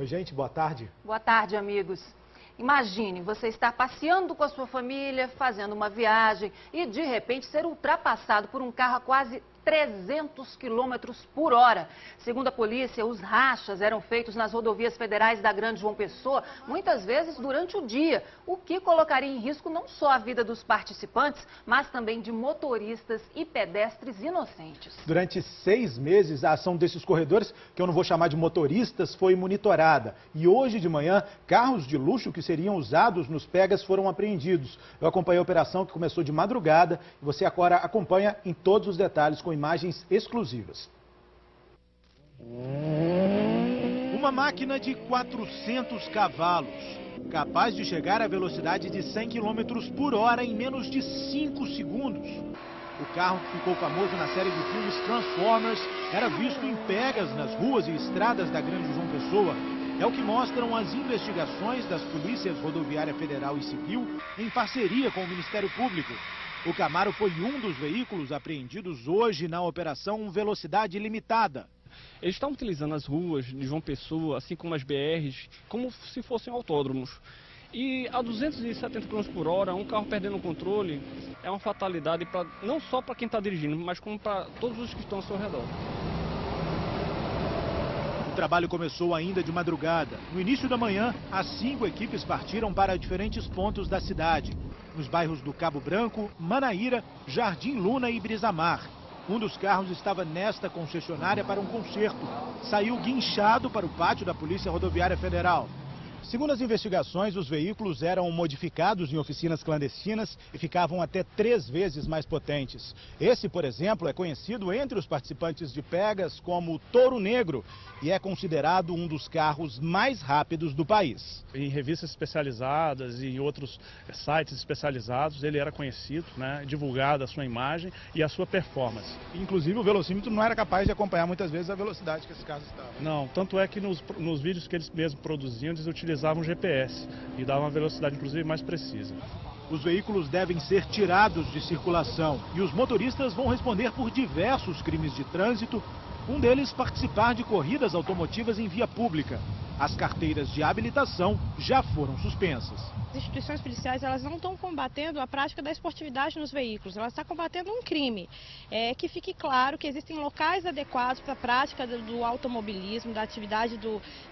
Oi, gente, boa tarde. Boa tarde, amigos. Imagine você estar passeando com a sua família, fazendo uma viagem e, de repente, ser ultrapassado por um carro a quase 300 km por hora. Segundo a polícia, os rachas eram feitos nas rodovias federais da Grande João Pessoa, muitas vezes durante o dia, o que colocaria em risco não só a vida dos participantes, mas também de motoristas e pedestres inocentes. Durante 6 meses, a ação desses corredores, que eu não vou chamar de motoristas, foi monitorada. E hoje de manhã, carros de luxo que seriam usados nos pegas foram apreendidos. Eu acompanhei a operação que começou de madrugada e você agora acompanha em todos os detalhes com imagens exclusivas. Uma máquina de 400 cavalos, capaz de chegar à velocidade de 100 km por hora em menos de 5 segundos. O carro que ficou famoso na série de filmes Transformers era visto em pegas nas ruas e estradas da Grande João Pessoa. É o que mostram as investigações das polícias rodoviária federal e civil em parceria com o Ministério Público. O Camaro foi um dos veículos apreendidos hoje na Operação Velocidade Limitada. Eles estão utilizando as ruas de João Pessoa, assim como as BRs, como se fossem autódromos. E a 270 km por hora, um carro perdendo o controle é uma fatalidade não só para quem está dirigindo, mas como para todos os que estão ao seu redor. O trabalho começou ainda de madrugada. No início da manhã, as 5 equipes partiram para diferentes pontos da cidade. Nos bairros do Cabo Branco, Manaíra, Jardim Luna e Brisamar. Um dos carros estava nesta concessionária para um concerto. Saiu guinchado para o pátio da Polícia Rodoviária Federal. Segundo as investigações, os veículos eram modificados em oficinas clandestinas e ficavam até 3 vezes mais potentes. Esse, por exemplo, é conhecido entre os participantes de pegas como Touro Negro e é considerado um dos carros mais rápidos do país. Em revistas especializadas e em outros sites especializados, ele era conhecido, divulgada a sua imagem e a sua performance. Inclusive, o velocímetro não era capaz de acompanhar muitas vezes a velocidade que esse carro estava. Não, tanto é que nos vídeos que eles mesmos produziam, eles utilizavam GPS e davam uma velocidade, inclusive, mais precisa. Os veículos devem ser tirados de circulação e os motoristas vão responder por diversos crimes de trânsito, um deles participar de corridas automotivas em via pública. As carteiras de habilitação já foram suspensas. As instituições policiais elas não estão combatendo a prática da esportividade nos veículos, elas estão combatendo um crime. Que fique claro que existem locais adequados para a prática do automobilismo, da atividade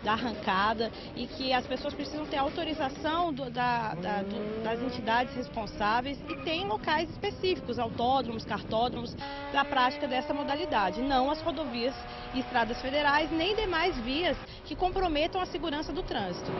da arrancada e que as pessoas precisam ter autorização das entidades responsáveis e tem locais específicos, autódromos, cartódromos, para a prática dessa modalidade, não as rodovias e estradas federais, nem demais vias que comprometam a segurança do trânsito.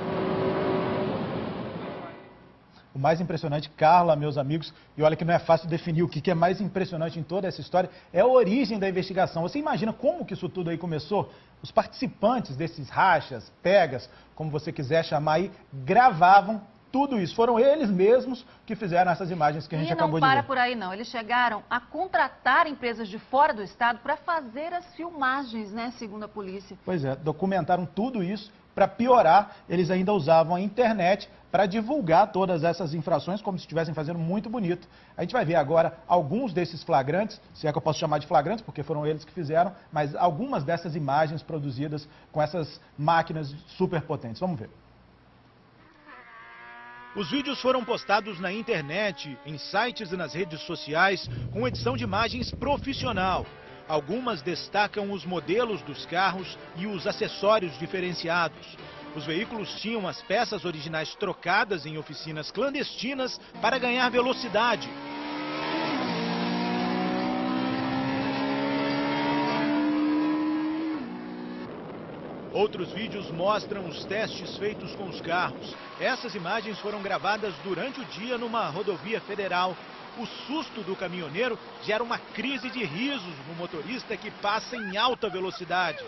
O mais impressionante, Carla, meus amigos, e olha que não é fácil definir o que é mais impressionante em toda essa história, é a origem da investigação. Você imagina como que isso tudo aí começou? Os participantes desses rachas, pegas, como você quiser chamar aí, gravavam tudo isso. Foram eles mesmos que fizeram essas imagens que a gente acabou de ver. E não para por aí não, eles chegaram a contratar empresas de fora do estado para fazer as filmagens, segundo a polícia. Pois é, documentaram tudo isso. Para piorar, eles ainda usavam a internet para divulgar todas essas infrações, como se estivessem fazendo muito bonito. A gente vai ver agora alguns desses flagrantes, se é que eu posso chamar de flagrantes, porque foram eles que fizeram, mas algumas dessas imagens produzidas com essas máquinas super potentes. Vamos ver. Os vídeos foram postados na internet, em sites e nas redes sociais, com edição de imagens profissional. Algumas destacam os modelos dos carros e os acessórios diferenciados. Os veículos tinham as peças originais trocadas em oficinas clandestinas para ganhar velocidade. Outros vídeos mostram os testes feitos com os carros. Essas imagens foram gravadas durante o dia numa rodovia federal. O susto do caminhoneiro gera uma crise de risos no motorista que passa em alta velocidade.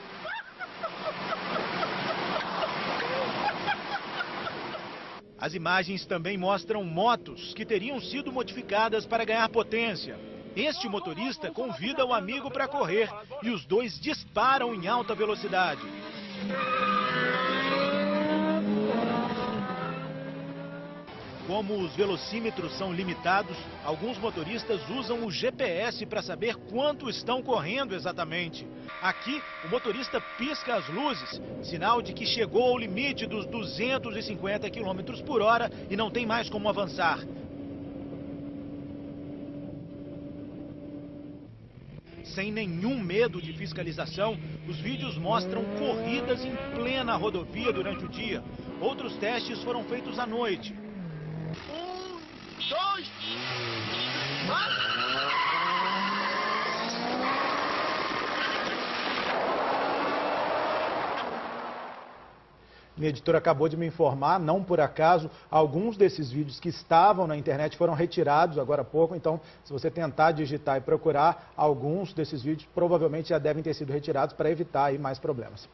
As imagens também mostram motos que teriam sido modificadas para ganhar potência. Este motorista convida o amigo para correr e os dois disparam em alta velocidade. Como os velocímetros são limitados, alguns motoristas usam o GPS para saber quanto estão correndo exatamente. Aqui, o motorista pisca as luzes, sinal de que chegou ao limite dos 250 km por hora e não tem mais como avançar. Sem nenhum medo de fiscalização, os vídeos mostram corridas em plena rodovia durante o dia. Outros testes foram feitos à noite. 1, 2, vai! Minha editora acabou de me informar, não por acaso, alguns desses vídeos que estavam na internet foram retirados agora há pouco. Então, se você tentar digitar e procurar, alguns desses vídeos provavelmente já devem ter sido retirados para evitar aí mais problemas.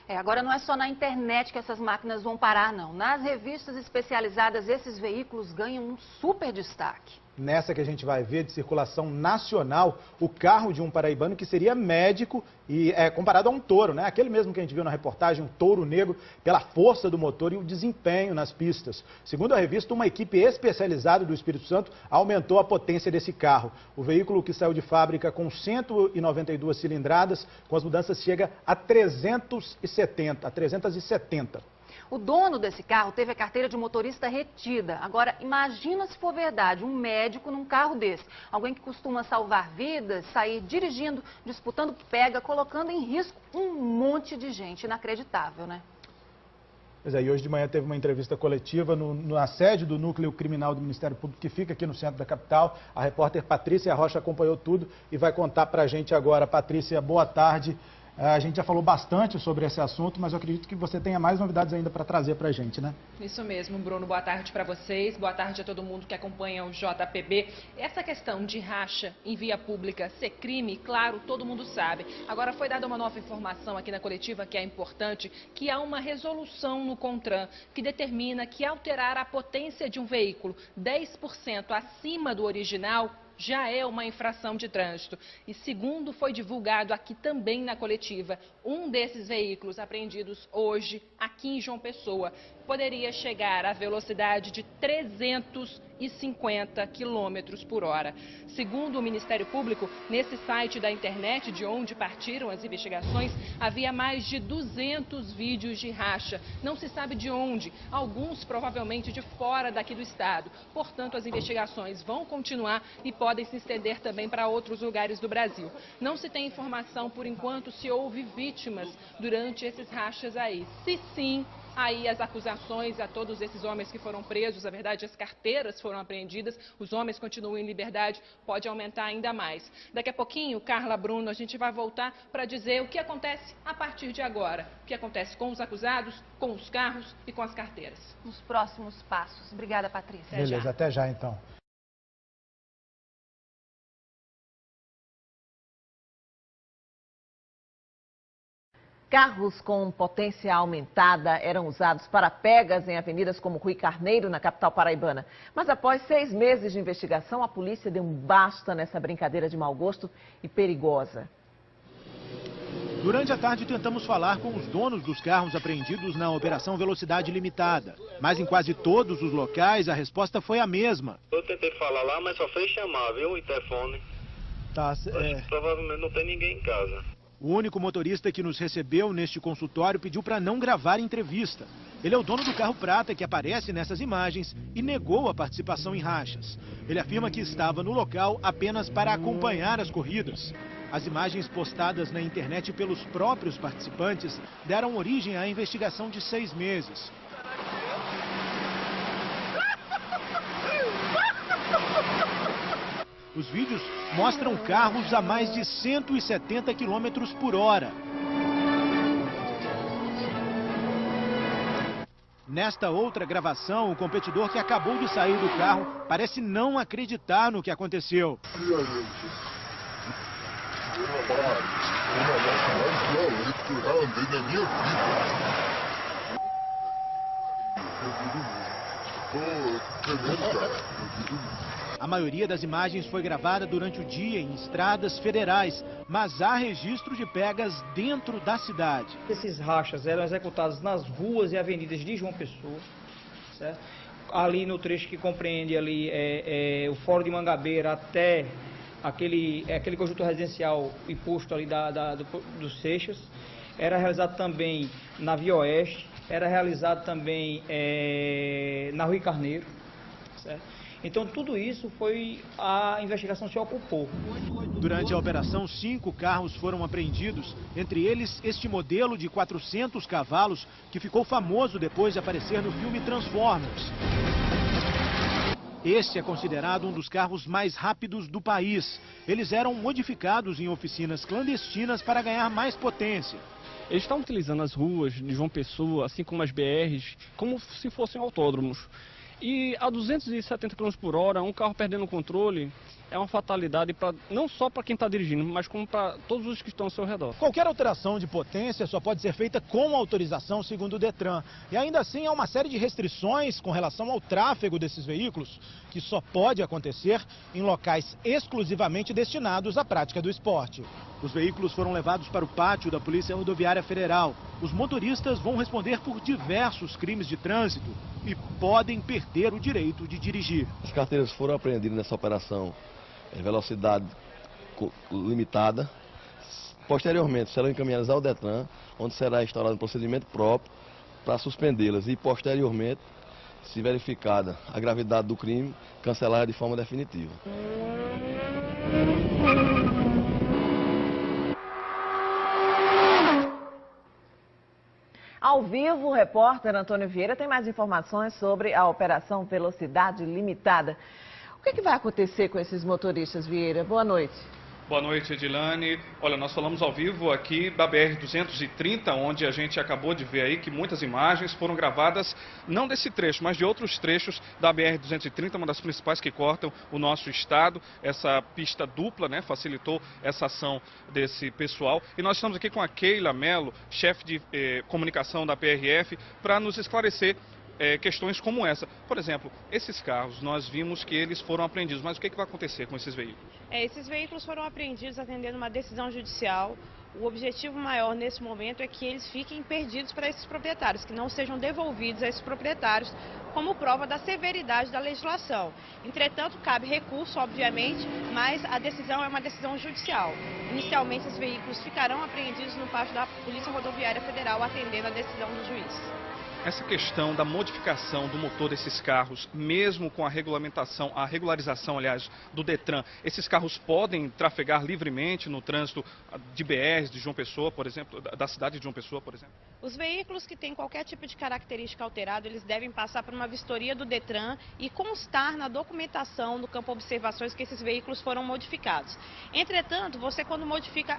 Agora não é só na internet que essas máquinas vão parar, não. Nas revistas especializadas, esses veículos ganham um super destaque. Nessa que a gente vai ver de circulação nacional, o carro de um paraibano que seria médico e é comparado a um touro, né? Aquele mesmo que a gente viu na reportagem, um touro negro, pela força do motor e o desempenho nas pistas. Segundo a revista, uma equipe especializada do Espírito Santo aumentou a potência desse carro. O veículo que saiu de fábrica com 192 cilindradas, com as mudanças chega a 370. O dono desse carro teve a carteira de motorista retida. Agora, imagina se for verdade, um médico num carro desse. Alguém que costuma salvar vidas, sair dirigindo, disputando pega, colocando em risco um monte de gente. Inacreditável, né? Pois é, e hoje de manhã teve uma entrevista coletiva na sede do Núcleo Criminal do Ministério Público, que fica aqui no centro da capital. A repórter Patrícia Rocha acompanhou tudo e vai contar pra gente agora. Patrícia, boa tarde. A gente já falou bastante sobre esse assunto, mas eu acredito que você tenha mais novidades ainda para trazer para a gente, né? Isso mesmo, Bruno. Boa tarde para vocês, boa tarde a todo mundo que acompanha o JPB. Essa questão de racha em via pública ser crime, claro, todo mundo sabe. Agora foi dada uma nova informação aqui na coletiva que é importante, que há uma resolução no CONTRAN que determina que alterar a potência de um veículo 10% acima do original já é uma infração de trânsito. E segundo foi divulgado aqui também na coletiva, um desses veículos apreendidos hoje aqui em João Pessoa poderia chegar à velocidade de 350 km por hora. Segundo o Ministério Público, nesse site da internet de onde partiram as investigações, havia mais de 200 vídeos de racha. Não se sabe de onde, alguns provavelmente de fora daqui do estado. Portanto, as investigações vão continuar e podem se estender também para outros lugares do Brasil. Não se tem informação, por enquanto, se houve vítimas durante esses rachas aí. Se sim, aí as acusações a todos esses homens que foram presos, na verdade as carteiras foram apreendidas, os homens continuam em liberdade, pode aumentar ainda mais. Daqui a pouquinho, Carla, Bruno, a gente vai voltar para dizer o que acontece a partir de agora. O que acontece com os acusados, com os carros e com as carteiras. Nos próximos passos. Obrigada, Patrícia. Beleza, até já então. Carros com potência aumentada eram usados para pegas em avenidas como Rui Carneiro, na capital paraibana. Mas após 6 meses de investigação, a polícia deu um basta nessa brincadeira de mau gosto e perigosa. Durante a tarde tentamos falar com os donos dos carros apreendidos na Operação Velocidade Limitada. Mas em quase todos os locais a resposta foi a mesma. Eu tentei falar lá, mas só fez chamar, viu, o interfone. Tá, provavelmente não tem ninguém em casa. O único motorista que nos recebeu neste consultório pediu para não gravar entrevista. Ele é o dono do carro prata que aparece nessas imagens e negou a participação em rachas. Ele afirma que estava no local apenas para acompanhar as corridas. As imagens postadas na internet pelos próprios participantes deram origem à investigação de 6 meses. Os vídeos mostram carros a mais de 170 km por hora. Nesta outra gravação, o competidor que acabou de sair do carro parece não acreditar no que aconteceu. A maioria das imagens foi gravada durante o dia em estradas federais, mas há registro de pegas dentro da cidade. Esses rachas eram executados nas ruas e avenidas de João Pessoa, certo? ali no trecho que compreende ali o Fórum de Mangabeira até aquele conjunto residencial e posto ali dos Seixas. Era realizado também na Via Oeste, era realizado também na Rui Carneiro, certo? Então, tudo isso a investigação se ocupou. Durante a operação, 5 carros foram apreendidos, entre eles este modelo de 400 cavalos, que ficou famoso depois de aparecer no filme Transformers. Este é considerado um dos carros mais rápidos do país. Eles eram modificados em oficinas clandestinas para ganhar mais potência. Eles estão utilizando as ruas de João Pessoa, assim como as BRs, como se fossem autódromos. E a 270 km por hora, um carro perdendo o controle é uma fatalidade não só para quem está dirigindo, mas como para todos os que estão ao seu redor. Qualquer alteração de potência só pode ser feita com autorização segundo o Detran. E ainda assim há uma série de restrições com relação ao tráfego desses veículos, que só pode acontecer em locais exclusivamente destinados à prática do esporte. Os veículos foram levados para o pátio da Polícia Rodoviária Federal. Os motoristas vão responder por diversos crimes de trânsito e podem perder o direito de dirigir. As carteiras foram apreendidas nessa operação em velocidade limitada. Posteriormente serão encaminhadas ao Detran, onde será instaurado um procedimento próprio para suspendê-las e posteriormente, se verificada a gravidade do crime, cancelar de forma definitiva. Ao vivo, o repórter Antônio Vieira tem mais informações sobre a Operação Velocidade Limitada. O que vai acontecer com esses motoristas, Vieira? Boa noite. Boa noite, Edilane. Olha, nós falamos ao vivo aqui da BR-230, onde a gente acabou de ver aí que muitas imagens foram gravadas, não desse trecho, mas de outros trechos da BR-230, uma das principais que cortam o nosso estado. Essa pista dupla, né, facilitou essa ação desse pessoal. E nós estamos aqui com a Keila Mello, chefe de comunicação da PRF, para nos esclarecer questões como essa. Por exemplo, esses carros, nós vimos que eles foram apreendidos, mas o que vai acontecer com esses veículos? Esses veículos foram apreendidos atendendo uma decisão judicial. O objetivo maior nesse momento é que eles fiquem perdidos para esses proprietários, que não sejam devolvidos a esses proprietários como prova da severidade da legislação. Entretanto, cabe recurso, obviamente, mas a decisão é uma decisão judicial. Inicialmente, esses veículos ficarão apreendidos no pátio da Polícia Rodoviária Federal, atendendo a decisão do juiz. Essa questão da modificação do motor desses carros, mesmo com a regularização, aliás, do Detran, esses carros podem trafegar livremente no trânsito de BRs de João Pessoa, por exemplo, da cidade de João Pessoa, por exemplo? Os veículos que têm qualquer tipo de característica alterada, eles devem passar por uma vistoria do Detran e constar na documentação no campo observações que esses veículos foram modificados. Entretanto, você quando modifica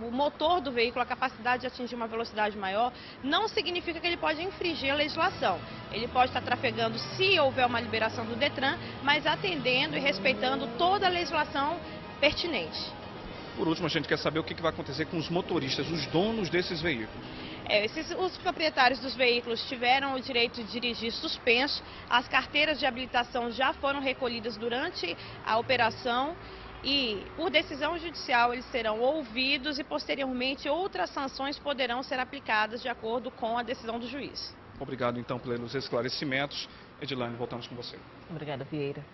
o motor do veículo, a capacidade de atingir uma velocidade maior, não significa que ele pode infringir a legislação. Ele pode estar trafegando se houver uma liberação do Detran, mas atendendo e respeitando toda a legislação pertinente. Por último, a gente quer saber o que vai acontecer com os motoristas, os donos desses veículos. Os proprietários dos veículos tiveram o direito de dirigir suspenso, as carteiras de habilitação já foram recolhidas durante a operação e, por decisão judicial, eles serão ouvidos e, posteriormente, outras sanções poderão ser aplicadas de acordo com a decisão do juiz. Obrigado, então, pelos esclarecimentos. Edilane, voltamos com você. Obrigada, Vieira.